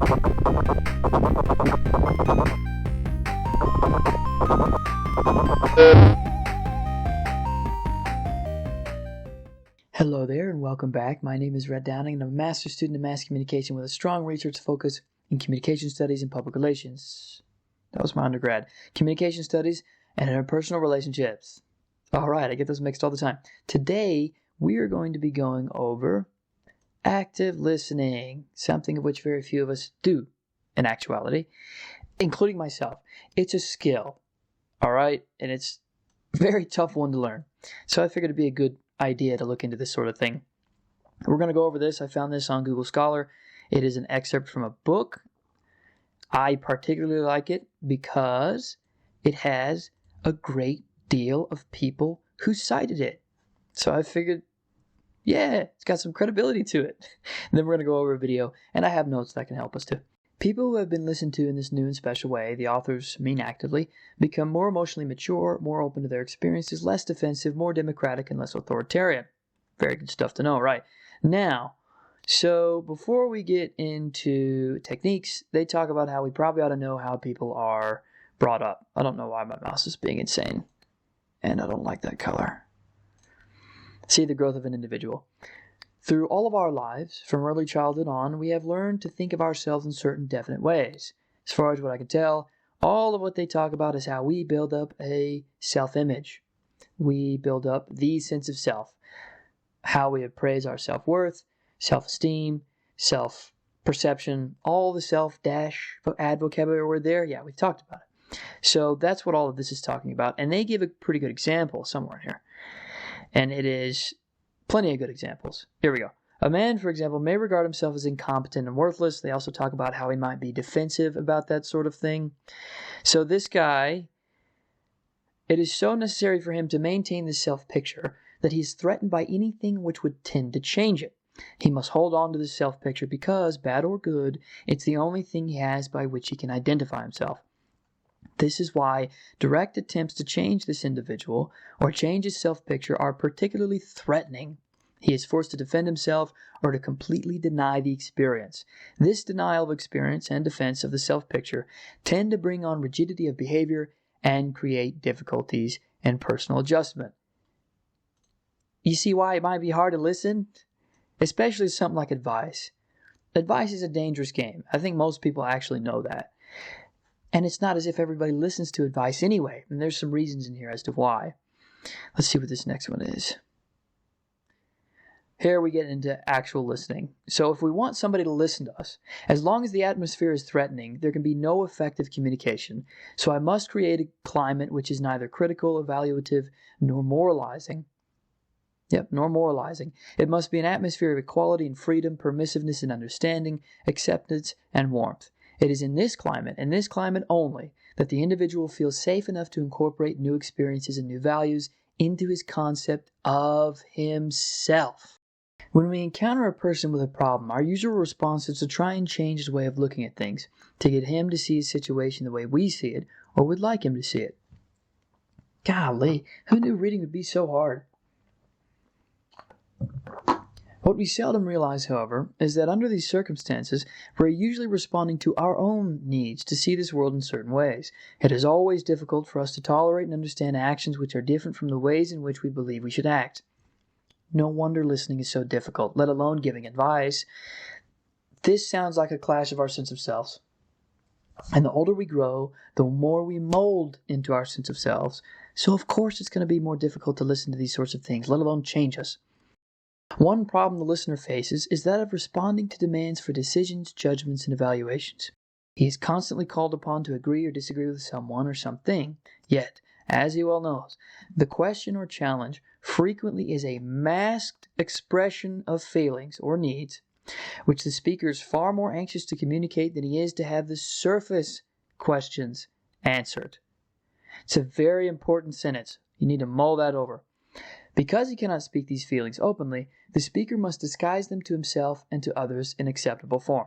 Hello there and welcome back. My name is Red Downing and I'm a master's student in mass communication with a strong research focus in communication studies and public relations. That was my undergrad. Communication studies and interpersonal relationships. Alright, I get those mixed all the time. Today, we are going to be going over active listening, something of which very few of us do in actuality, including myself. It's a skill, alright, and it's a very tough one to learn. So I figured it'd be a good idea to look into this sort of thing. We're going to go over this. I found this on Google Scholar. It is an excerpt from a book. I particularly like it because it has a great deal of people who cited it. So I figured, yeah, it's got some credibility to it. And then we're going to go over a video, and I have notes that can help us too. People who have been listened to in this new and special way, the authors mean actively, become more emotionally mature, more open to their experiences, less defensive, more democratic, and less authoritarian. Very good stuff to know, right? Now, so before we get into techniques, they talk about how we probably ought to know how people are brought up. I don't know why my mouse is being insane, and I don't like that color. See the growth of an individual. Through all of our lives, from early childhood on, we have learned to think of ourselves in certain definite ways. As far as what I can tell, all of what they talk about is how we build up a self-image. We build up the sense of self. How we appraise our self-worth, self-esteem, self-perception, all the self-add vocabulary word there. Yeah, we've talked about it. So that's what all of this is talking about. And they give a pretty good example somewhere in here. And it is plenty of good examples. Here we go. A man, for example, may regard himself as incompetent and worthless. They also talk about how he might be defensive about that sort of thing. So this guy, it is so necessary for him to maintain this self-picture that he is threatened by anything which would tend to change it. He must hold on to this self-picture because, bad or good, it's the only thing he has by which he can identify himself. This is why direct attempts to change this individual or change his self-picture are particularly threatening. He is forced to defend himself or to completely deny the experience. This denial of experience and defense of the self-picture tend to bring on rigidity of behavior and create difficulties in personal adjustment. You see why it might be hard to listen? Especially something like advice. Advice is a dangerous game. I think most people actually know that. And it's not as if everybody listens to advice anyway. And there's some reasons in here as to why. Let's see what this next one is. Here we get into actual listening. So if we want somebody to listen to us, as long as the atmosphere is threatening, there can be no effective communication. So I must create a climate which is neither critical, evaluative, nor moralizing. Nor moralizing. It must be an atmosphere of equality and freedom, permissiveness and understanding, acceptance and warmth. It is in this climate, and this climate only, that the individual feels safe enough to incorporate new experiences and new values into his concept of himself. When we encounter a person with a problem, our usual response is to try and change his way of looking at things, to get him to see his situation the way we see it, or would like him to see it. Golly, who knew reading would be so hard? What we seldom realize, however, is that under these circumstances, we're usually responding to our own needs to see this world in certain ways. It is always difficult for us to tolerate and understand actions which are different from the ways in which we believe we should act. No wonder listening is so difficult, let alone giving advice. This sounds like a clash of our sense of selves. And the older we grow, the more we mold into our sense of selves. So of course it's going to be more difficult to listen to these sorts of things, let alone change us. One problem the listener faces is that of responding to demands for decisions, judgments, and evaluations. He is constantly called upon to agree or disagree with someone or something. Yet, as he well knows, the question or challenge frequently is a masked expression of feelings or needs, which the speaker is far more anxious to communicate than he is to have the surface questions answered. It's a very important sentence. You need to mull that over. Because he cannot speak these feelings openly, the speaker must disguise them to himself and to others in acceptable form.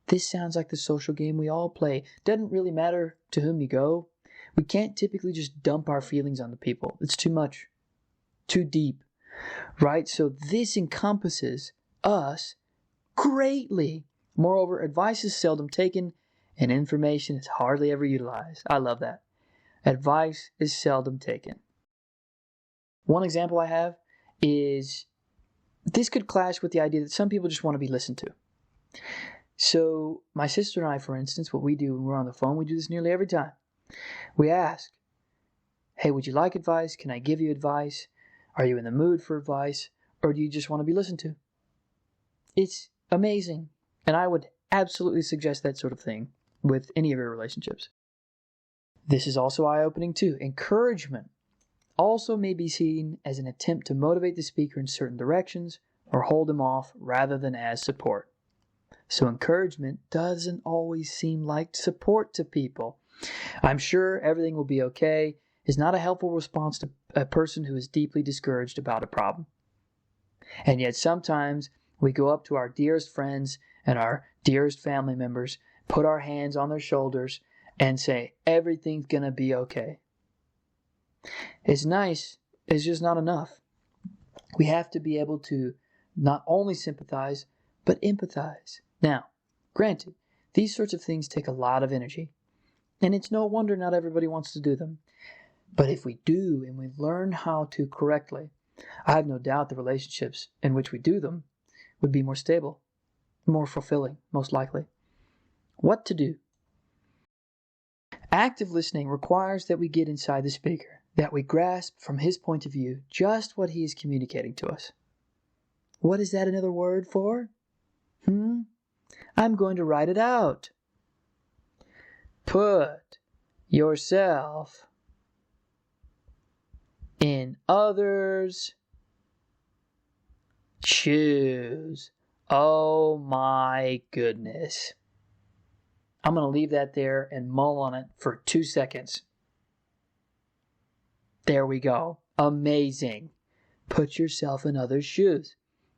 This sounds like the social game we all play. Doesn't really matter to whom you go. We can't typically just dump our feelings on the people. It's too much. Too deep. Right? So this encompasses us greatly. Moreover, advice is seldom taken and information is hardly ever utilized. I love that. Advice is seldom taken. One example I have is this could clash with the idea that some people just want to be listened to. So my sister and I, for instance, what we do when we're on the phone, we do this nearly every time. We ask, hey, would you like advice? Can I give you advice? Are you in the mood for advice? Or do you just want to be listened to? It's amazing. And I would absolutely suggest that sort of thing with any of your relationships. This is also eye-opening too. Encouragement also may be seen as an attempt to motivate the speaker in certain directions or hold him off rather than as support. So encouragement doesn't always seem like support to people. I'm sure everything will be okay is not a helpful response to a person who is deeply discouraged about a problem. And yet sometimes we go up to our dearest friends and our dearest family members, put our hands on their shoulders, and say, everything's going to be okay. It's nice, it's just not enough. We have to be able to not only sympathize, but empathize. Now, granted, these sorts of things take a lot of energy, and it's no wonder not everybody wants to do them. But if we do, and we learn how to correctly, I have no doubt the relationships in which we do them would be more stable, more fulfilling, most likely. What to do? Active listening requires that we get inside the speaker, that we grasp from his point of view just what he is communicating to us. What is that another word for? I'm going to write it out. Put yourself in others' shoes. Oh my goodness. I'm going to leave that there and mull on it for 2 seconds. There we go. Amazing. Put yourself in others' shoes.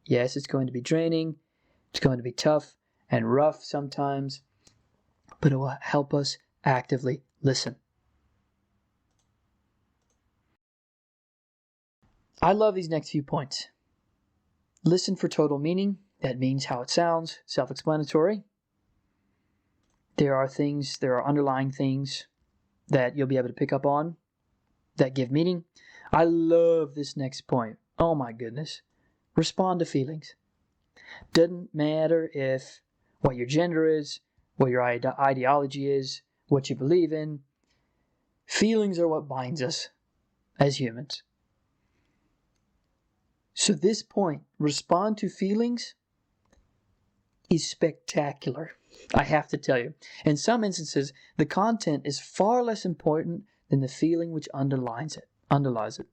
Yes, it's going to be draining. It's going to be tough and rough sometimes, but it will help us actively listen. I love these next few points. Listen for total meaning. That means how it sounds, self-explanatory. There are underlying things that you'll be able to pick up on that give meaning. I love this next point. Oh my goodness. Respond to feelings. Doesn't matter if what your gender is, what your ideology is, what you believe in. Feelings are what binds us as humans. So this point, respond to feelings, is spectacular. I have to tell you. In some instances, the content is far less important than the feeling which underlies it.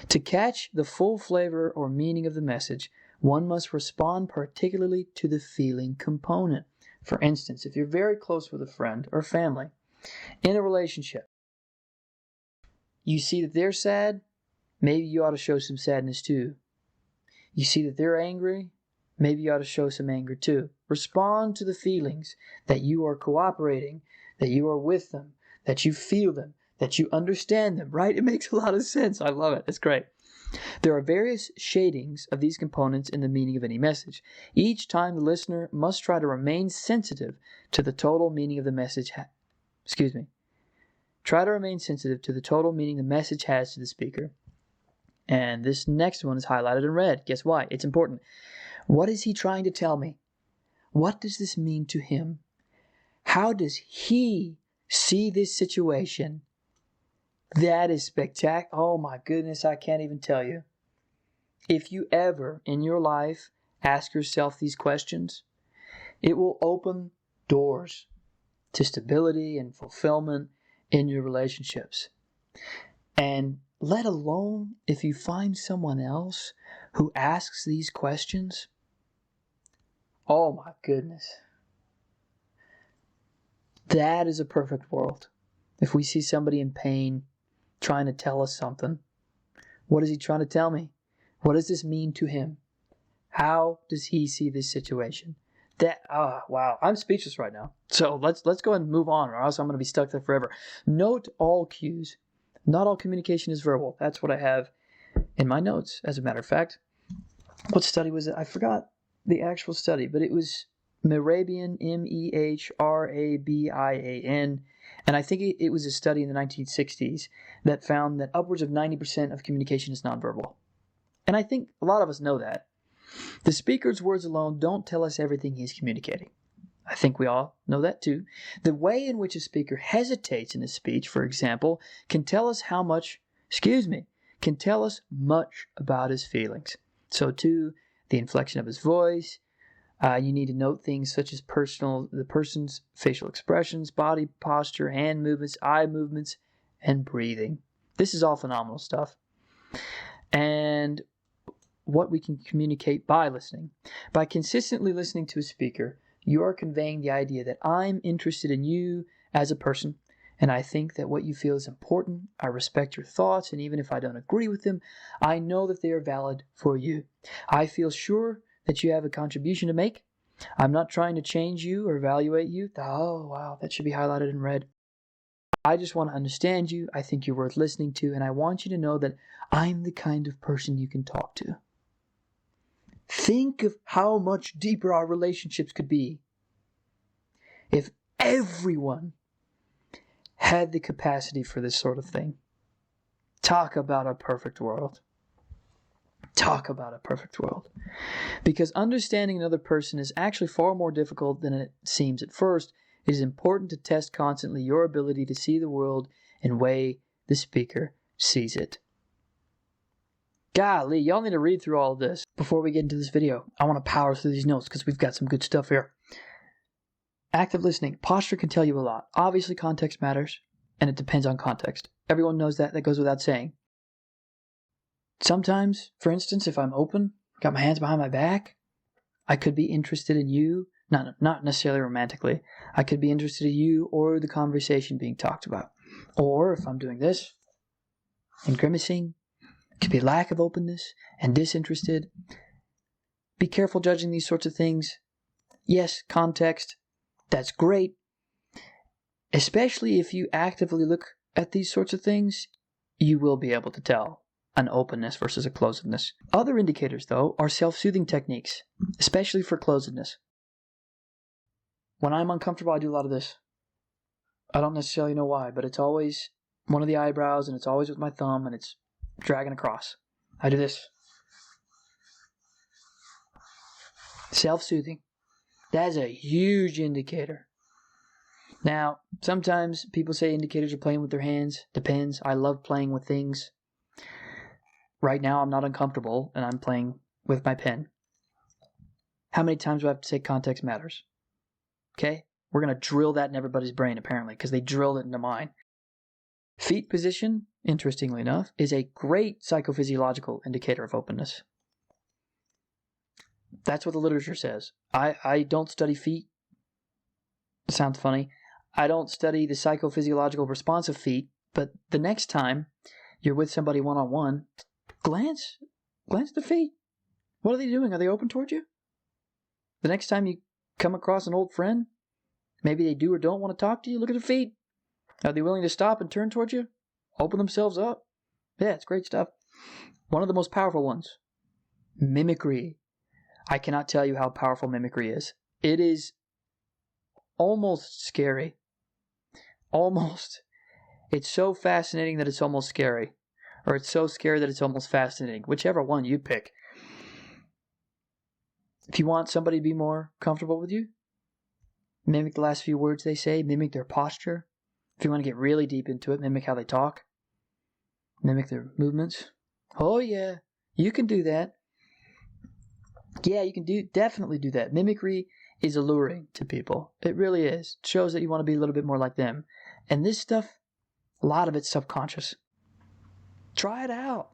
To catch the full flavor or meaning of the message, one must respond particularly to the feeling component. For instance, if you're very close with a friend or family in a relationship, you see that they're sad, maybe you ought to show some sadness too. You see that they're angry, maybe you ought to show some anger too. Respond to the feelings that you are cooperating, that you are with them, that you feel them, that you understand them, right? It makes a lot of sense. I love it. It's great. There are various shadings of these components in the meaning of any message. Each time the listener must try to remain sensitive to the total meaning of the message. Try to remain sensitive to the total meaning the message has to the speaker. And this next one is highlighted in red. Guess why? It's important. What is he trying to tell me? What does this mean to him? How does he see this situation? That is spectacular. Oh my goodness, I can't even tell you. If you ever in your life ask yourself these questions, it will open doors to stability and fulfillment in your relationships. And let alone if you find someone else who asks these questions, oh my goodness. That is a perfect world. If we see somebody in pain trying to tell us something, what is he trying to tell me? What does this mean to him? How does he see this situation? Wow, I'm speechless right now. So let's go ahead and move on, or else I'm going to be stuck there forever. Note all cues. Not all communication is verbal. That's what I have in my notes, as a matter of fact. What study was it? I forgot the actual study, but it was Mehrabian, Mehrabian, and I think it was a study in the 1960s that found that upwards of 90% of communication is nonverbal. And I think a lot of us know that. The speaker's words alone don't tell us everything he's communicating. I think we all know that too. The way in which a speaker hesitates in his speech, for example, can tell us much about his feelings. So too, the inflection of his voice. You need to note things such as the person's facial expressions, body posture, hand movements, eye movements, and breathing. This is all phenomenal stuff. And what we can communicate by listening. By consistently listening to a speaker, you are conveying the idea that I'm interested in you as a person, and I think that what you feel is important. I respect your thoughts, and even if I don't agree with them, I know that they are valid for you. I feel sure that you have a contribution to make. I'm not trying to change you or evaluate you. Oh, wow, that should be highlighted in red. I just want to understand you. I think you're worth listening to, and I want you to know that I'm the kind of person you can talk to. Think of how much deeper our relationships could be if everyone had the capacity for this sort of thing. Talk about a perfect world. Talk about a perfect world. Because understanding another person is actually far more difficult than it seems at first. It is important to test constantly your ability to see the world in the way the speaker sees it. Golly, y'all need to read through all of this before we get into this video. I want to power through these notes because we've got some good stuff here. Active listening. Posture can tell you a lot. Obviously, context matters, and it depends on context. Everyone knows that. That goes without saying. Sometimes, for instance, if I'm open, got my hands behind my back, I could be interested in you, not necessarily romantically. I could be interested in you or the conversation being talked about. Or if I'm doing this and grimacing, it could be lack of openness and disinterested. Be careful judging these sorts of things. Yes, context, that's great. Especially if you actively look at these sorts of things, you will be able to tell an openness versus a closedness. Other indicators, though, are self-soothing techniques, especially for closedness. When I'm uncomfortable, I do a lot of this. I don't necessarily know why, but it's always one of the eyebrows, and it's always with my thumb, and it's dragging across. I do this. Self-soothing. That is a huge indicator. Now, sometimes people say indicators are playing with their hands. Depends. I love playing with things. Right now, I'm not uncomfortable, and I'm playing with my pen. How many times do I have to say context matters? Okay? We're going to drill that in everybody's brain, apparently, because they drilled it into mine. Feet position, interestingly enough, is a great psychophysiological indicator of openness. That's what the literature says. I don't study feet. It sounds funny. I don't study the psychophysiological response of feet, but the next time you're with somebody one-on-one, glance at the feet. What are they doing? Are they open toward you? The next time you come across an old friend, maybe they do or don't want to talk to you, look at their feet. Are they willing to stop and turn towards you? Open themselves up? Yeah, it's great stuff. One of the most powerful ones, mimicry. I cannot tell you how powerful mimicry is. It is almost scary. Almost. It's so fascinating that it's almost scary. Or it's so scary that it's almost fascinating. Whichever one you pick. If you want somebody to be more comfortable with you, mimic the last few words they say. Mimic their posture. If you want to get really deep into it, mimic how they talk. Mimic their movements. Oh yeah, you can do that. Yeah, you can definitely do that. Mimicry is alluring to people. It really is. It shows that you want to be a little bit more like them. And this stuff, a lot of it's subconscious. Try it out.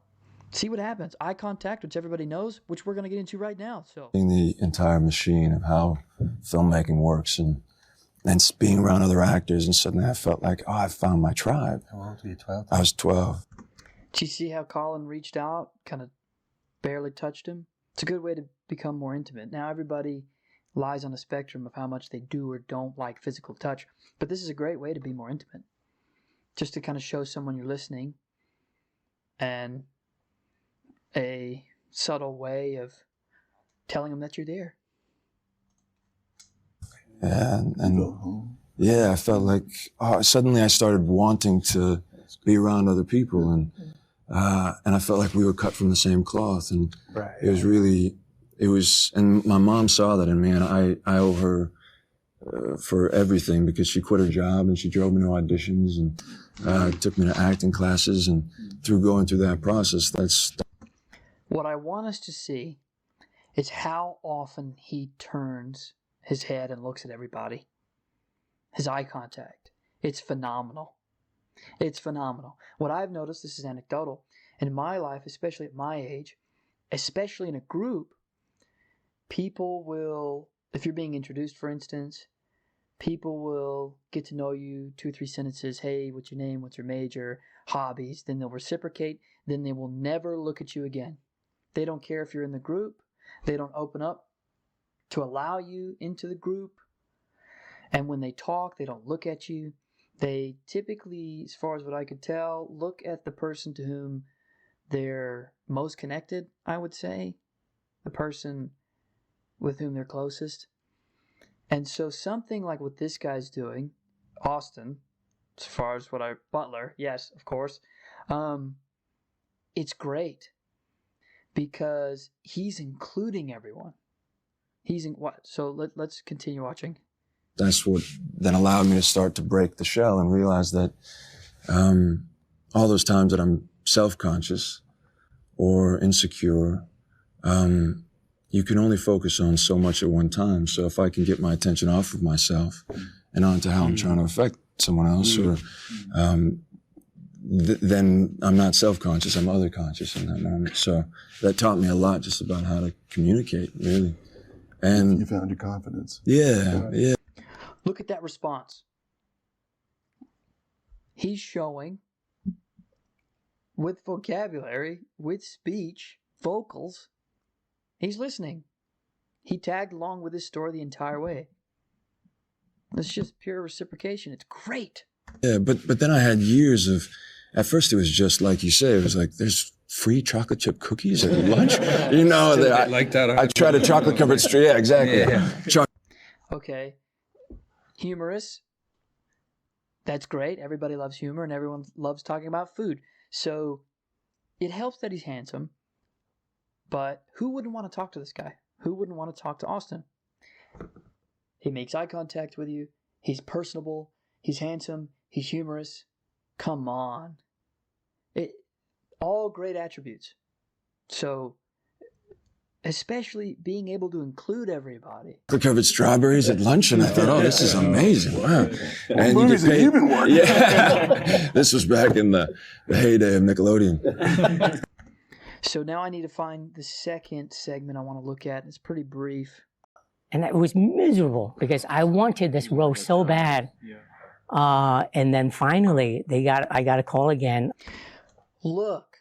See what happens. Eye contact, which everybody knows, which we're going to get into right now. So, the entire machine of how filmmaking works and being around other actors, and suddenly I felt like, oh, I found my tribe. How old were you, 12? I was 12. Did you see how Colin reached out, kind of barely touched him? It's a good way to become more intimate. Now, everybody lies on a spectrum of how much they do or don't like physical touch, but this is a great way to be more intimate. Just to kind of show someone you're listening, and a subtle way of telling them that you're there. And yeah, I felt like suddenly I started wanting to be around other people, and I felt like we were cut from the same cloth, and it was really, and my mom saw that in me, and I owe her for everything, because she quit her job and she drove me to auditions and took me to acting classes, and through going through that process, What I want us to see is how often he turns his head and looks at everybody. His eye contact. It's phenomenal. It's phenomenal. What I've noticed, this is anecdotal, in my life, especially at my age, especially in a group, people will, if you're being introduced, for instance, people will get to know you 2-3 sentences. Hey, what's your name? What's your major? Hobbies. Then they'll reciprocate. Then they will never look at you again. They don't care if you're in the group. They don't open up to allow you into the group. And when they talk, they don't look at you. They typically, as far as what I could tell, look at the person to whom they're most connected, I would say. The person with whom they're closest. And so something like what this guy's doing, Austin, as far as Butler, yes, of course, it's great because he's including everyone. So let's continue watching. That's what then allowed me to start to break the shell and realize that all those times that I'm self-conscious or insecure, you can only focus on so much at one time. So if I can get my attention off of myself and onto how I'm trying to affect someone else, or then I'm not self-conscious, I'm other-conscious in that moment. So that taught me a lot just about how to communicate, really. And you found your confidence. Yeah. Look at that response. He's showing, with vocabulary, with speech, vocals, he's listening. He tagged along with his story the entire way. It's just pure reciprocation. It's great. Yeah, but then I had years of, at first it was just like you say, it was like, there's free chocolate chip cookies at lunch. You know, I tried a chocolate covered street. Yeah, exactly. Yeah. Okay. Humorous. That's great. Everybody loves humor and everyone loves talking about food. So it helps that he's handsome. But who wouldn't want to talk to this guy? Who wouldn't want to talk to Austin? He makes eye contact with you. He's personable. He's handsome. He's humorous. Come on. All great attributes. So, especially being able to include everybody. Covered strawberries at lunch, and I thought, oh, this is amazing. Wow. And movies have you been working? Yeah. This was back in the heyday of Nickelodeon. So now I need to find the second segment I want to look at. It's pretty brief. And it was miserable because I wanted this role so bad. And then finally, I got a call again. Look,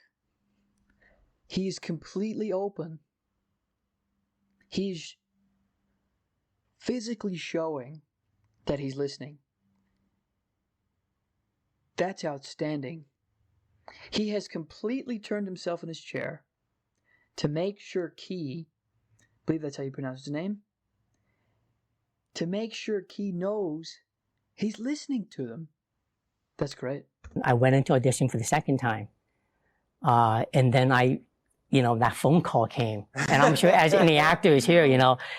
he's completely open. He's physically showing that he's listening. That's outstanding. He has completely turned himself in his chair to make sure Key, I believe that's how you pronounce his name, to make sure Key knows he's listening to them. That's great. I went into audition for the second time. And then that phone call came. And I'm sure as any actor is here,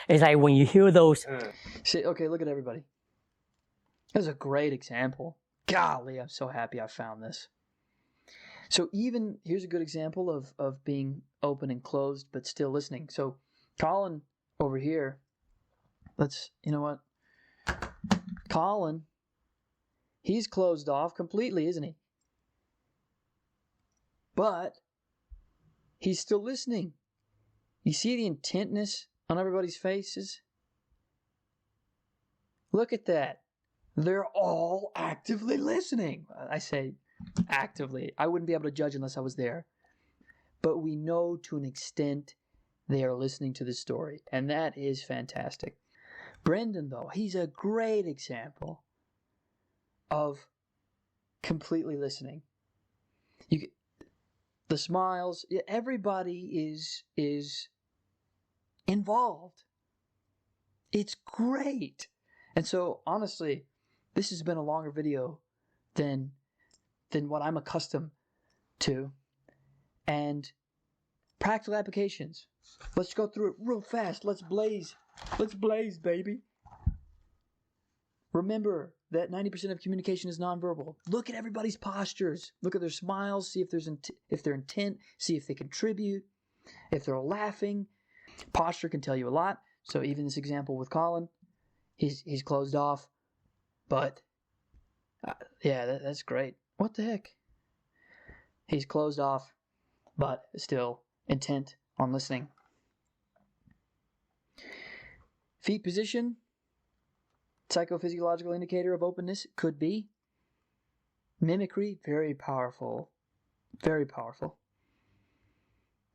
it's like when you hear those. See, okay, look at everybody. That's a great example. Golly, I'm so happy I found this. So here's a good example of being open and closed, but still listening. So Colin over here, you know what? Colin, he's closed off completely, isn't he? But he's still listening. You see the intentness on everybody's faces? Look at that. They're all actively listening. I say actively. I wouldn't be able to judge unless I was there. But we know to an extent they are listening to the story. And that is fantastic. Brendan, though, he's a great example of completely listening. The smiles, everybody is involved. It's great. And so, honestly, this has been a longer video than what I'm accustomed to. And practical applications. Let's go through it real fast. Let's blaze. Let's blaze, baby. Remember that 90% of communication is nonverbal. Look at everybody's postures. Look at their smiles. See if they're intent. See if they contribute. If they're laughing. Posture can tell you a lot. So even this example with Colin, he's closed off. But, yeah, that's great. What the heck? He's closed off, but still intent on listening. Feet position. Psychophysiological indicator of openness could be. Mimicry, very powerful. Very powerful.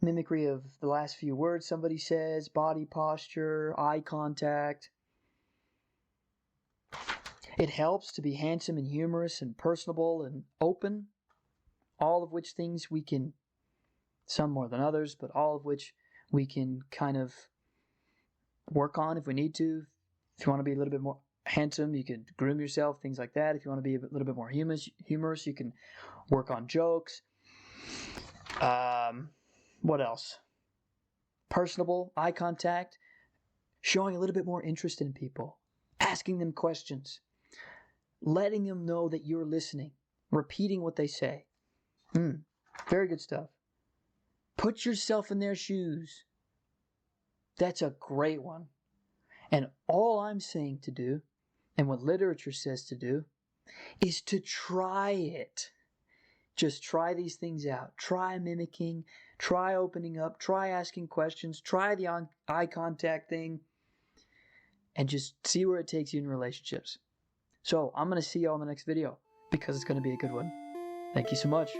Mimicry of the last few words somebody says, body posture, eye contact. It helps to be handsome and humorous and personable and open. All of which things we can, some more than others, but all of which we can kind of work on if we need to. If you want to be a little bit more handsome, you could groom yourself, things like that. If you want to be a little bit more humorous, you can work on jokes. What else? Personable, eye contact, showing a little bit more interest in people, asking them questions, letting them know that you're listening, repeating what they say. Very good stuff. Put yourself in their shoes. That's a great one. And all I'm saying to do, and what literature says to do, is to try it. Just try these things out. Try mimicking. Try opening up. Try asking questions. Try the eye contact thing. And just see where it takes you in relationships. So I'm going to see you all in the next video because it's going to be a good one. Thank you so much.